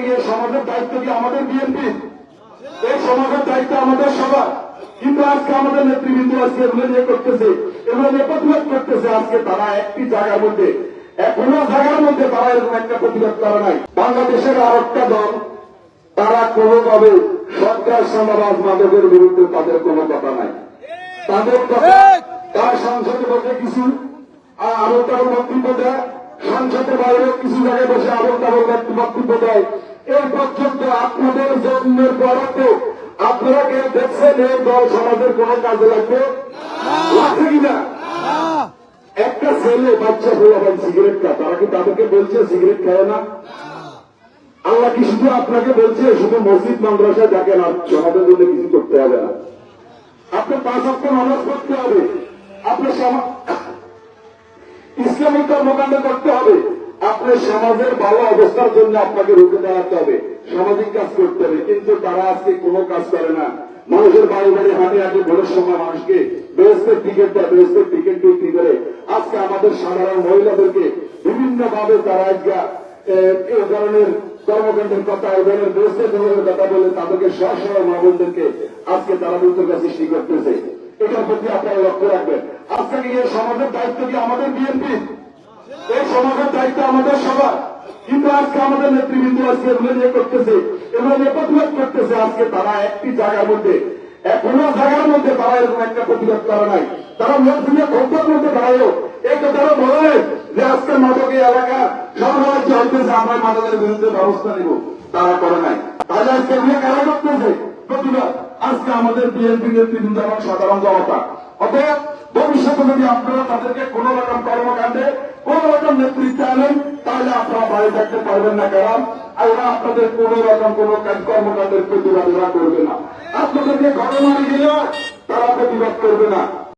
কি এই সমাজের দায়িত্ব কি আমাদের বিএনপি? এই সমাজের দায়িত্ব আমাদের সবার। কিন্তু আজকে আমাদের নেতৃবৃন্দ আজকে এগুলো নিয়ে করতেছে, এগুলো নিয়ে প্রতিবাদ করতেছে। আজকে তারা একটি জায়গার মধ্যে, কোনো জায়গার মধ্যে তারা এরকম একটা প্রতিবাদ করে নাই। বাংলাদেশের আর একটা দল, তারা কোনোভাবে সরকার সমাজ মাদকের বিরুদ্ধে তাদের কোনো কথা নাই। তাদের কথা তারা সংসদে বসে কিছু আবল তাবল বক্তব্য দেয়, সংসদের বাইরে কিছু জায়গায় বসে আবল তাবল বক্তব্য দেয়। এই পর্যন্ত আপনাদের জন্মের পরও আপনারা কেউ দেখছেন এই দল সমাজের কোন কাজে লাগবে? লাগছে কিনা? একটা ছেলে বাচ্চা হয়ে সিগারেট খায়, তারা কি তাদেরকে বলছে সিগারেট খায় না? আল্লাহ কি শুধু আপনাকে বলছে শুধু মসজিদ মাদ্রাসায় দেখেন আর সমাজের জন্য কিছু করতে হবে না? আপনি 5 ওয়াক্ত নামাজ পড়তে হবে, আপনার ইসলামিক কর্মকাণ্ড করতে হবে, আপনার সমাজের ভালো অবস্থার জন্য আপনাকে রুখে দাঁড়াতে হবে, সামাজিক কাজ করতে হবে। কিন্তু তারা আজকে কোনো কাজ করে না। মানুষের বাড়ি বাড়ি হাঁটি হাঁটি ভোটের সময় মানুষকে বেহেস্তের টিকিট দেয়, বেহেস্তের টিকিট বিক্রি করে আজকে আমাদের সাধারণ মহিলাদেরকে বিভিন্ন ভাবে তারা এই ধরনের কর্মকাণ্ডের কথা, এই ধরনের বেহেস্তের কথা বলে তাদেরকে সহ মহাবনদেরকে আজকে তারা বিতর্ক সৃষ্টি করতেছে। এটার প্রতি আপনারা লক্ষ্য রাখবেন। আজকে কি এই সমাজের দায়িত্ব কি আমাদের বিএনপি? এই সমাজের দায়িত্ব আমাদের সবার। কিন্তু আজকে আমাদের নেতৃবৃন্দ আজকে এগুলো নিয়ে করতেছে, এগুলো নিয়ে প্রতিবাদ করতেছে। আজকে তারা একটি জায়গার মধ্যে, কোনো জায়গার মধ্যে তারা এরকম একটা প্রতিবাদ করে নাই। তারা মধ্যে ক্ষোভের মধ্যে দাঁড়ালো এই কথাটা বলে যে আজকে মাদকী এলাকা সর্বরাজ্য হইতেছে, আমরা মাদকের বিরুদ্ধে ব্যবস্থা নিব, তারা করে নাই। তাহলে আজকে এগুলো কারা করতেছে প্রতিবাদ? আজকে আমাদের বিএনপি নেতৃবৃন্দ এবং সাধারণ জনতা। অতএব ভবিষ্যতে যদি আপনারা তাদেরকে কোন রকম কর্মকাণ্ডে কোন রকম নেতৃত্বে আনেন, তাহলে আপনারা বাইরে থাকতে পারবেন না। কারণ এরা আপনাদের কোন রকম কোন কর্মকাণ্ডের প্রতিবাদ করবে না। আপনাদেরকে ঘরে মারি গেলেও তারা প্রতিবাদ করবে না।